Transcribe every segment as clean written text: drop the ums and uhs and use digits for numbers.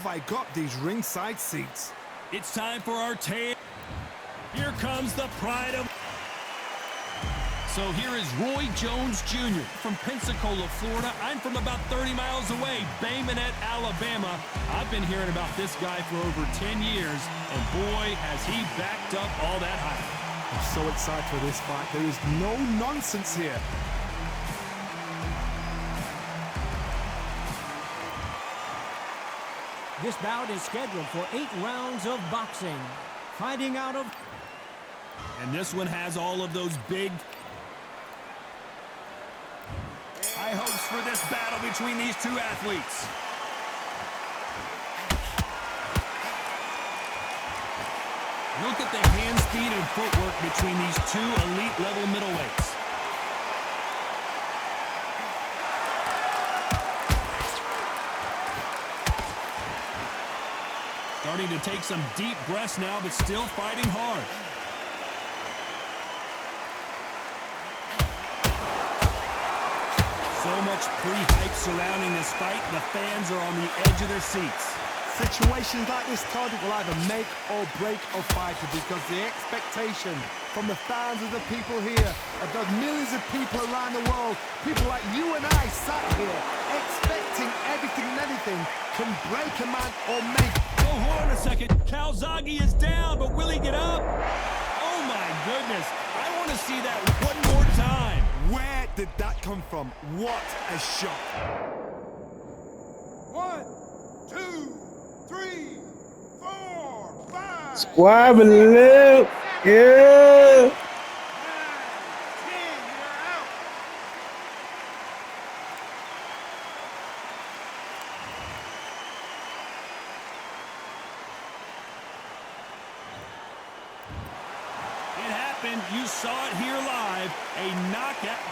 have I got these ringside seats? It's time for our tale. Here comes the pride of... So here is Roy Jones Jr. from Pensacola, Florida. I'm from about 30 miles away, Bay Minette, Alabama. I've been hearing about this guy for over 10 years, and boy, has he backed up all that hype. I'm so excited for this fight. There is no nonsense here. This bout is scheduled for 8 rounds of boxing. Fighting out of... And this one has all of those big... high hopes for this battle between these two athletes. Look at the hand speed and footwork between these two elite-level middleweights. Starting to take some deep breaths now, but still fighting hard. So much pre-hype surrounding this fight, the fans are on the edge of their seats. Situations like this, Todd, will either make or break a fighter because the expectation from the fans of the people here, of the millions of people around the world, people like you and I sat here expecting everything and anything can break a man or make. Oh, hold on a second. Calzaghe is down, but will he get up? Oh my goodness. I want to see that one more time. Where did that come from? What a shot. 1, 2, 3, 4, 5. Squab a little. Yeah. 9, 10, you're out. It happened. You saw it here live. A knockout.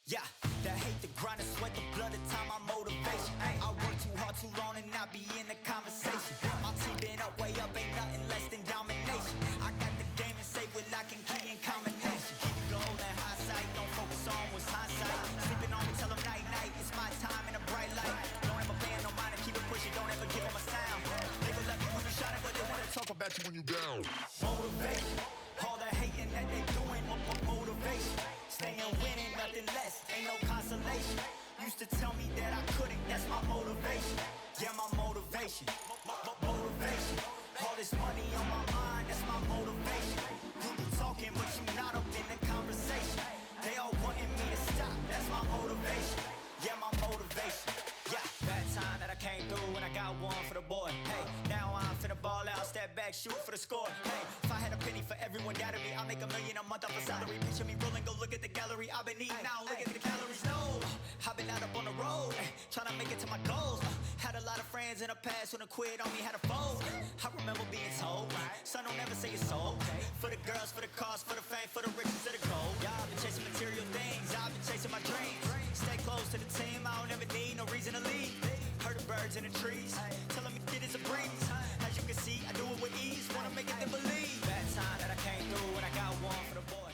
Yeah, that hate, the grind, the sweat, the blood, the time, my motivation. I work too hard, too long, and not be in the conversation. My team been up, way up, ain't nothing less than domination. I got the game and say with lock and key and combination. Keep it gold and high sight, don't focus on what's hindsight. Sleeping on me, tell them night, night, it's my time in a bright light. Don't ever pay no mind and keep it pushing, don't ever give them a sound. Nigga love you when you shot it, but they wanna talk about you when you down. Motivation, all the hating that they doing, motivation. Staying winning, nothing less, ain't no consolation. Used to tell me that I couldn't, that's my motivation. Yeah, my motivation, motivation. All this money on my mind, that's my motivation. You be talking, but you not up in the conversation. They all wanting me to stop, that's my motivation. Yeah, my motivation. Yeah, that time that I came through when I got one for the boy. Hey, now I'm finna ball out, step back, shoot for the score. Hey, if I had a penny for everyone doubted me, I'll make $1 million a month off a salary. Picture me rolling, go look at the gallery. I've been eating now, look at the calories. No, I've been out up on the road, trying to make it to my goals. Had a lot of friends in the past when I quit on me, had a fold. I remember being told, son, don't ever say it's sold. For the girls, for the cars, for the fame, for the riches, for the gold. Yeah, I've been chasing material things, I've been chasing my dreams. Stay close to the team, I don't ever need no reason to leave. Heard the birds in the trees, telling me it is a breeze. As you can see, I do it with ease, wanna make it them believe. That time that I came through when I got one for the boy.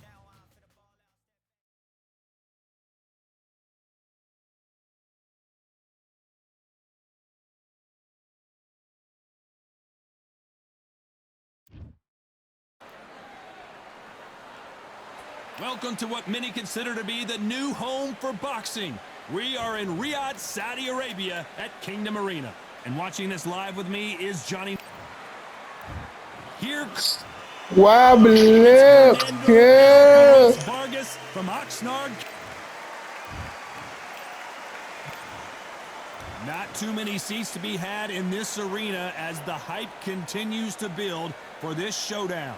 Now I'm finna ball out. Welcome to what many consider to be the new home for boxing. We are in Riyadh, Saudi Arabia at Kingdom Arena. And watching this live with me is Johnny. Here. Wobbly lip. Yeah. Vargas from Oxnard. Not too many seats to be had in this arena as the hype continues to build for this showdown.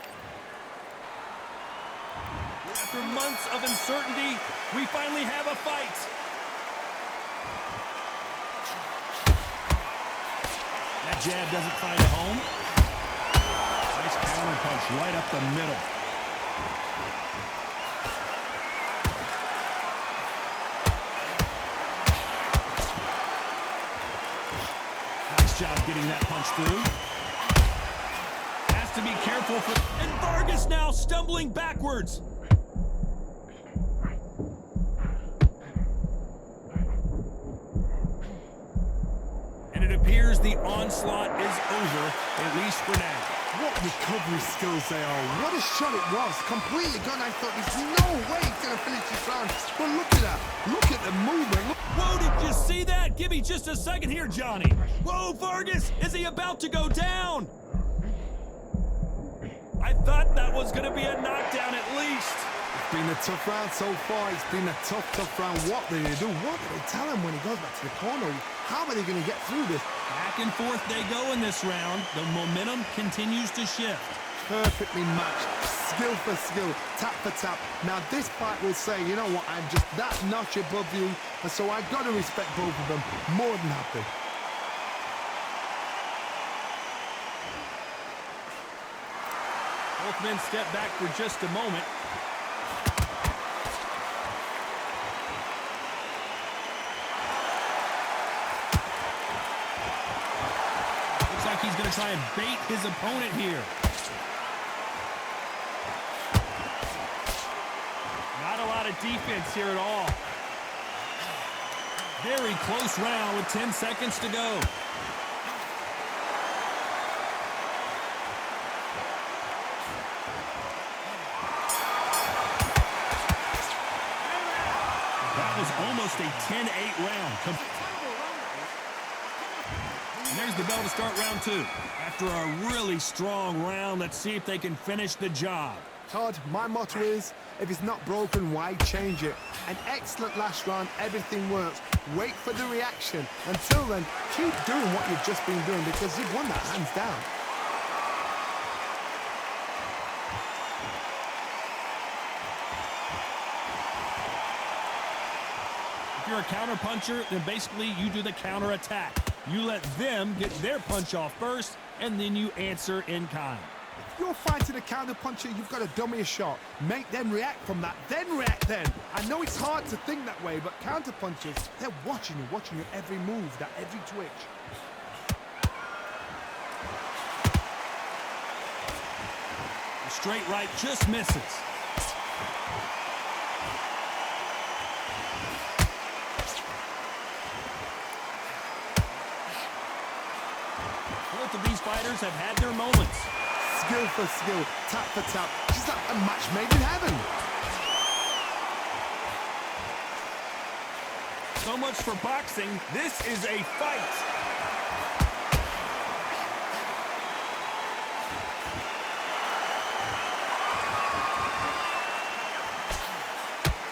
After months of uncertainty, we finally have a fight. That jab doesn't find a home. Nice counter punch right up the middle. Nice job getting that punch through. Has to be careful for... And Vargas now stumbling backwards. it appears the onslaught is over, at least for now. What recovery skills they are. What a shot it was. Completely gone. I thought there's no way he's going to finish this round. But look at that. Look at the movement. Look. Whoa, did you see that? Give me just a second here, Johnny. Whoa, Vargas, is he about to go down? I thought that was going to be a knockdown at least. It's been a tough round so far. It's been a tough round. What did they do? What did they tell him when he goes back to the corner? How are they going to get through this? Back and forth they go in this round. The momentum continues to shift. Perfectly matched, skill for skill, tap for tap. Now this fight will say, you know what, I'm just that notch above you, and so I've got to respect both of them. More than happy. Both men step back for just a moment. Looks like he's going to try and bait his opponent here. Not a lot of defense here at all. Very close round with 10 seconds to go. That was almost a 10-8 round. And there's the bell to start round two. After a really strong round, let's see if they can finish the job. Todd, my motto is, if it's not broken, why change it? An excellent last round, everything works. Wait for the reaction. Until then, keep doing what you've just been doing because you've won that hands down. If you're a counter-puncher, then basically you do the counter-attack. You let them get their punch off first, and then you answer in kind. If you're fighting a counter-puncher, you've got to dummy a shot. Make them react from that, then react then. I know it's hard to think that way, but counter-punchers, they're watching your every move, that every twitch. The straight right just misses. Both of these fighters have had their moments. Skill for skill, tap for tap. Just like a match made in heaven. So much for boxing. This is a fight.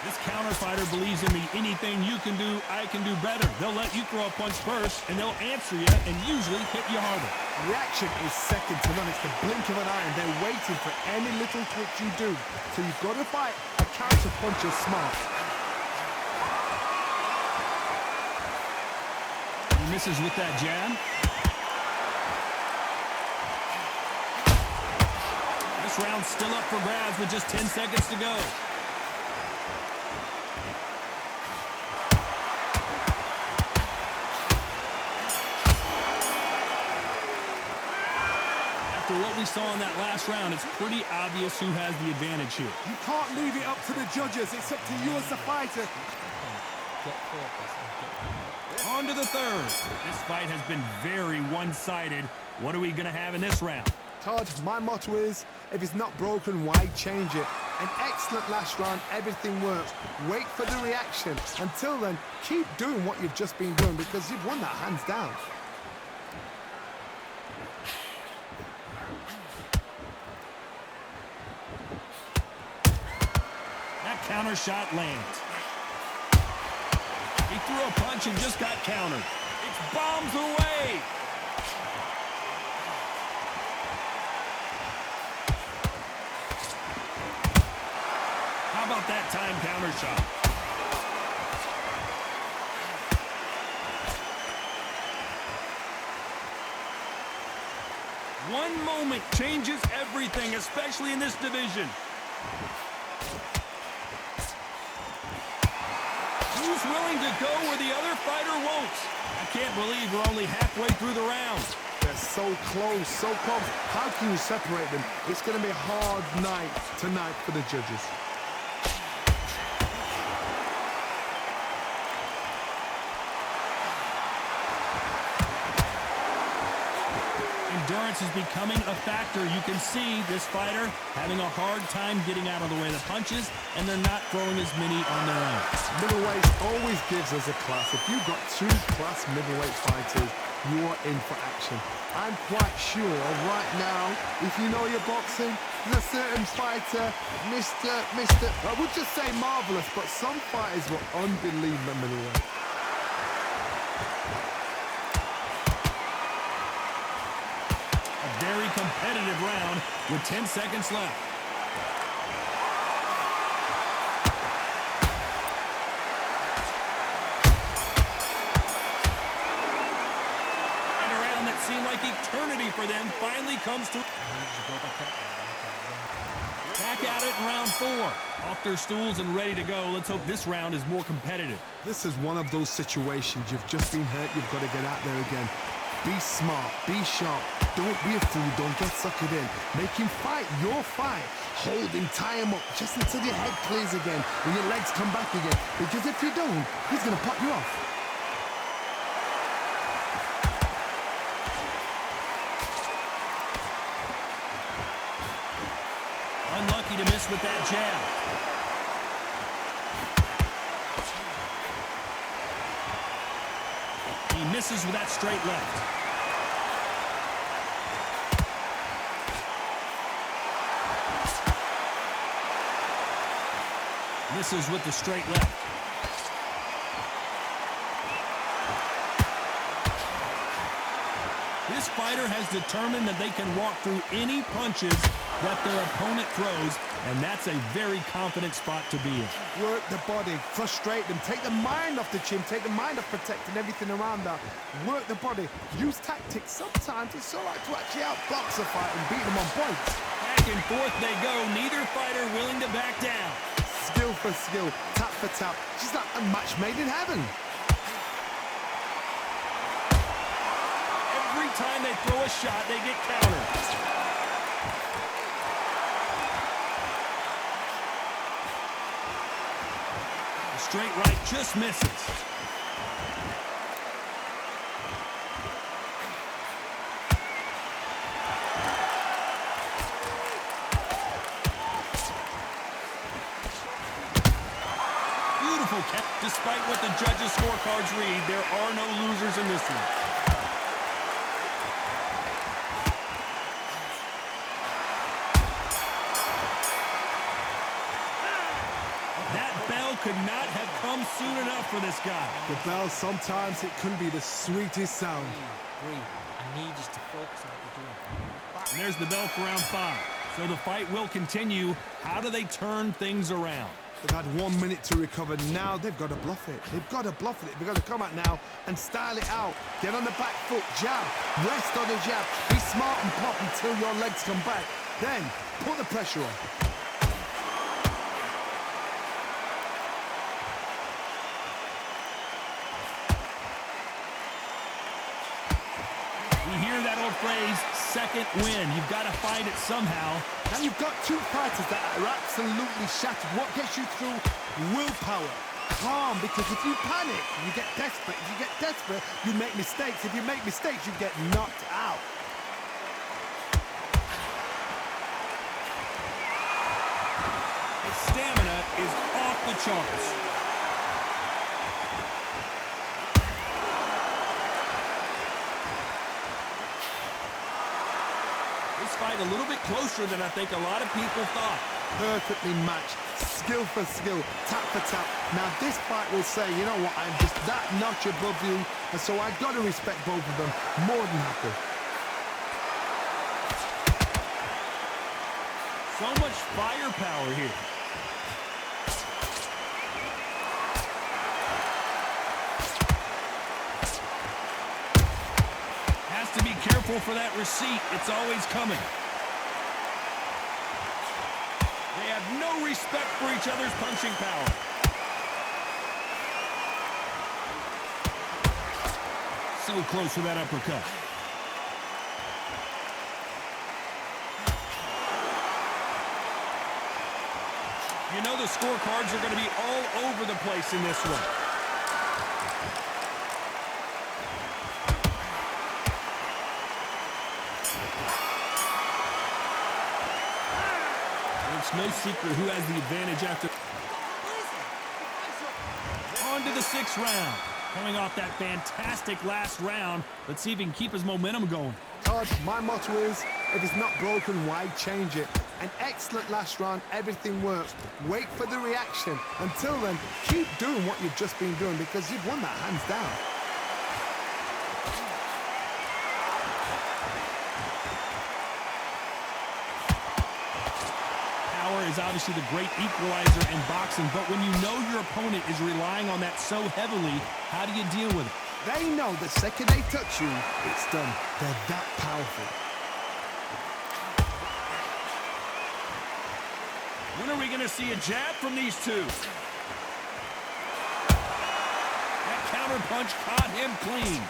This counter fighter believes in the anything you can do, I can do better. They'll let you throw a punch first, and they'll answer you and usually hit you harder. Reaction is second to none. It's the blink of an eye, and they're waiting for any little twitch you do. So you've got to fight a counter puncher smart. He misses with that jab. This round's still up for grabs with just 10 seconds to go. After what we saw in that last round, it's pretty obvious who has the advantage here. You can't leave it up to the judges. It's up to you as the fighter. On to the third. This fight has been very one-sided. What are we going to have in this round? Todd, my motto is, if it's not broken, why change it? An excellent last round, everything works. Wait for the reaction. Until then, keep doing what you've just been doing because you've won that hands down. That counter shot lands. He threw a punch and just got countered. It's bombs away. How about that time counter shot? One moment changes everything, especially in this division. Who's willing to go where the other fighter won't? I can't believe we're only halfway through the round. They're so close, so close. How can you separate them? It's going to be a hard night tonight for the judges. endurance is becoming a factor. You can see this fighter having a hard time getting out of the way of the punches, and they're not throwing as many on their own. Middleweight always gives us a class. If you've got two class middleweight fighters, you are in for action. I'm quite sure right now, if you know your boxing, there's a certain fighter, I would just say marvelous, but some fighters were unbelievable middleweight. A very competitive round with 10 seconds left. Seemed like eternity for them finally comes to back at it in round 4. Off their stools and ready to go. Let's hope this round is more competitive. This is one of those situations. You've just been hurt. You've got to get out there again. Be smart. Be sharp. Don't be a fool. Don't get suckered in. Make him fight your fight. Hold him. Tie him up just until your head clears again and your legs come back again. Because if you don't, he's going to pop you off. Unlucky to miss with that jab. He misses with that straight left. Misses with the straight left. This fighter has determined that they can walk through any punches that their opponent throws, and that's a very confident spot to be in. Work the body, frustrate them, take the mind off the chin, take the mind off protecting everything around that. Work the body, use tactics. Sometimes it's so like to actually outbox a fight and beat them on points. Back and forth they go, neither fighter willing to back down. Skill for skill, tap for tap, just like a match made in heaven. Every time they throw a shot, they get countered. Straight right just misses. Beautiful catch. Despite what the judges' scorecards read, there are no losers in this one. Could not have come soon enough for this guy. The bell, sometimes it can be the sweetest sound. Breathe. I need you to focus on what you're doing. And there's the bell for round 5. So the fight will continue. How do they turn things around? They've had 1 minute to recover. Now they've got to bluff it. They've got to bluff it. They've got to come out now and style it out. Get on the back foot, jab, rest on the jab. Be smart and pop until your legs come back. Then put the pressure on. Phrase, second win. You've got to find it somehow. And you've got two fighters that are absolutely shattered. What gets you through? Willpower. Calm, because if you panic, you get desperate. If you get desperate, you make mistakes. If you make mistakes, you get knocked out. His stamina is off the charts. Fight a little bit closer than I think a lot of people thought. Perfectly matched, skill for skill, tap for tap. Now this fight will say, you know what, I'm just that notch above you, and so I got to respect both of them more than happy. So much firepower here. To be careful for that receipt. It's always coming. They have no respect for each other's punching power. So close with that uppercut. You know the scorecards are going to be all over the place in this one. no secret who has the advantage after. On to the 6th round. Coming off that fantastic last round, let's see if he can keep his momentum going. Todd, my motto is, if it's not broken, why change it? An excellent last round, everything works. Wait for the reaction. Until then, keep doing what you've just been doing because you've won that hands down. Power is obviously the great equalizer in boxing, but when you know your opponent is relying on that so heavily, how do you deal with it? They know the second they touch you, it's done. They're that powerful. When are we going to see a jab from these two? That counter punch caught him clean.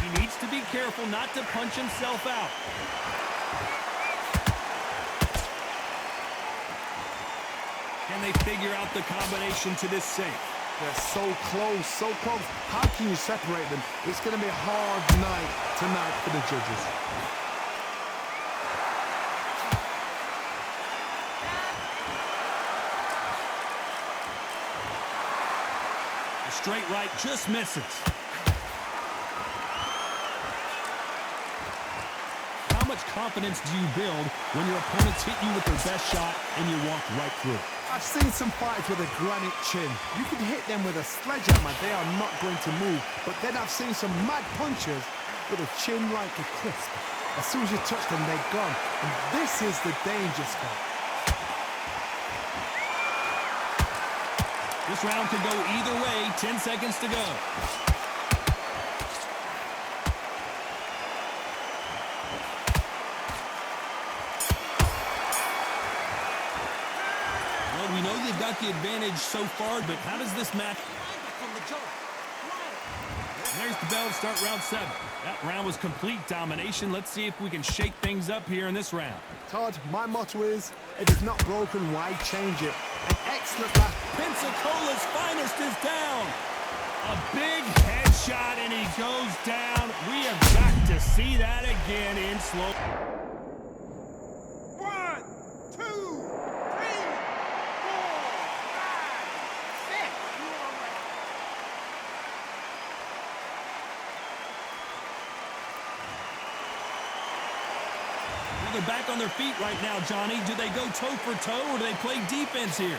He needs to be careful not to punch himself out. Can they figure out the combination to this safe? They're so close, so close. How can you separate them? It's going to be a hard night tonight for the judges. The straight right just misses. How much confidence do you build when your opponents hit you with their best shot and you walk right through it? I've seen some fighters with a granite chin. You can hit them with a sledgehammer, they are not going to move. But then I've seen some mad punchers with a chin like a crisp. As soon as you touch them, they're gone. And this is the danger spot. This round could go either way. 10 seconds to go. We know they've got the advantage so far, but how does this match? There's the bell to start round 7. That round was complete domination. Let's see if we can shake things up here in this round. Todd, my motto is, if it's not broken, why change it? An excellent last. Pensacola's finest is down. A big headshot, and he goes down. We have got to see that again in slow. 1, 2, 3, 4, 5, 6. They're back on their feet right now, Johnny. Do they go toe for toe, or do they play defense here?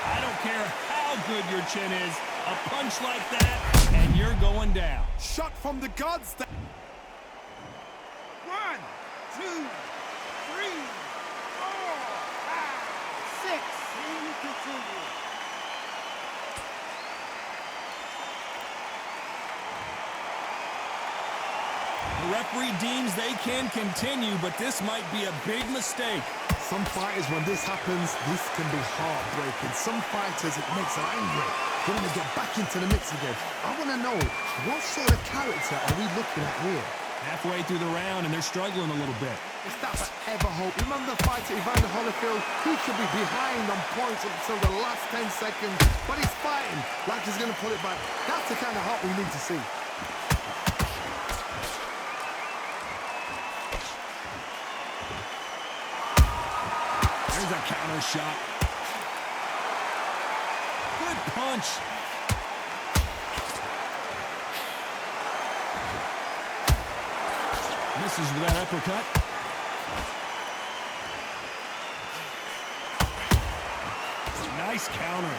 I don't care how good your chin is. A punch like that, and you're going down. Shot from the gods. 1, 2, 3, 4, 5, 6. And you continue. The referee deems they can continue, but this might be a big mistake. Some fighters, when this happens, this can be heartbreaking. Some fighters, it makes them angry. They want to get back into the mix again. I want to know, what sort of character are we looking at here? Halfway through the round, and they're struggling a little bit. Is that forever hope? Remember the fight at Evander Holyfield? He could be behind on points until the last 10 seconds, but he's fighting like he's going to pull it back. That's the kind of hope we need to see. There's a counter shot. Good punch. Misses with that uppercut. Nice counter.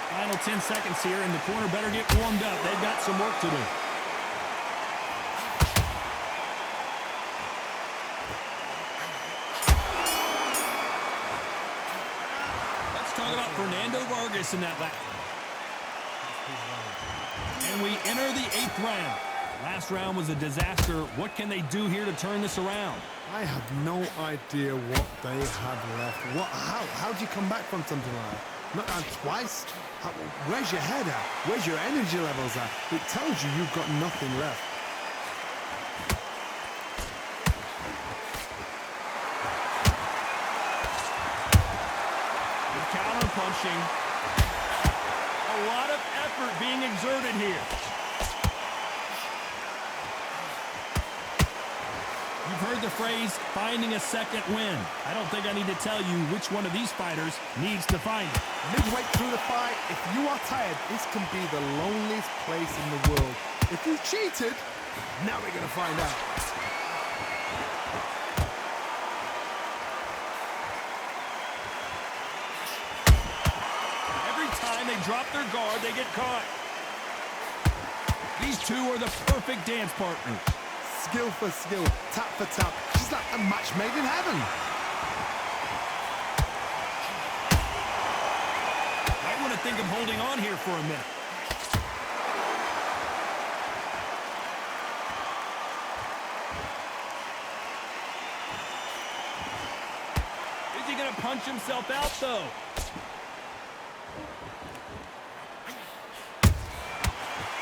Final 10 seconds here, and the corner better get warmed up. They've got some work to do. Talk about Fernando Vargas in that lap. And we enter the 8th round. Last round was a disaster. What can they do here to turn this around? I have no idea what they have left. How do you come back from something like that? Not twice? Where's your head at? Where's your energy levels at? It tells you you've got nothing left. Punching. A lot of exerted here. You've heard the phrase, finding a second win. I don't think I need to tell you which one of these fighters needs to find it. Midway through the fight, if you are tired, this can be the loneliest place in the world. If you cheated, now we're going to find out. Every time they drop their guard, they get caught. These two are the perfect dance partners. Skill for skill, tap for tap. She's like a match made in heaven. Might want to think of holding on here for a minute. Is he going to punch himself out, though?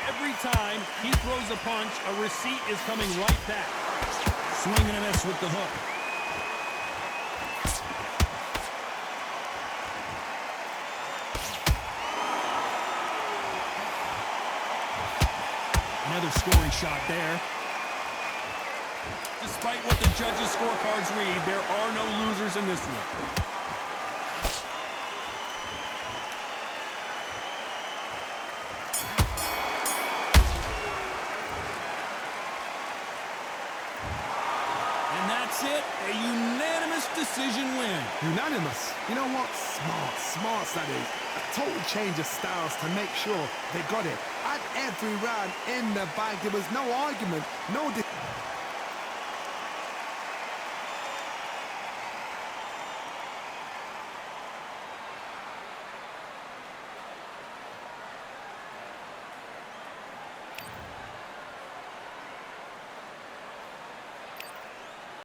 Every time he throws a punch, a receipt is coming right back. Swing and a miss with the hook. Another scoring shot there. Despite what the judges' scorecards read, there are no losers in this one. That's it, a unanimous decision win. Unanimous? You know what? Smart that is. A total change of styles to make sure they got it. At every round in the bag, there was no argument, no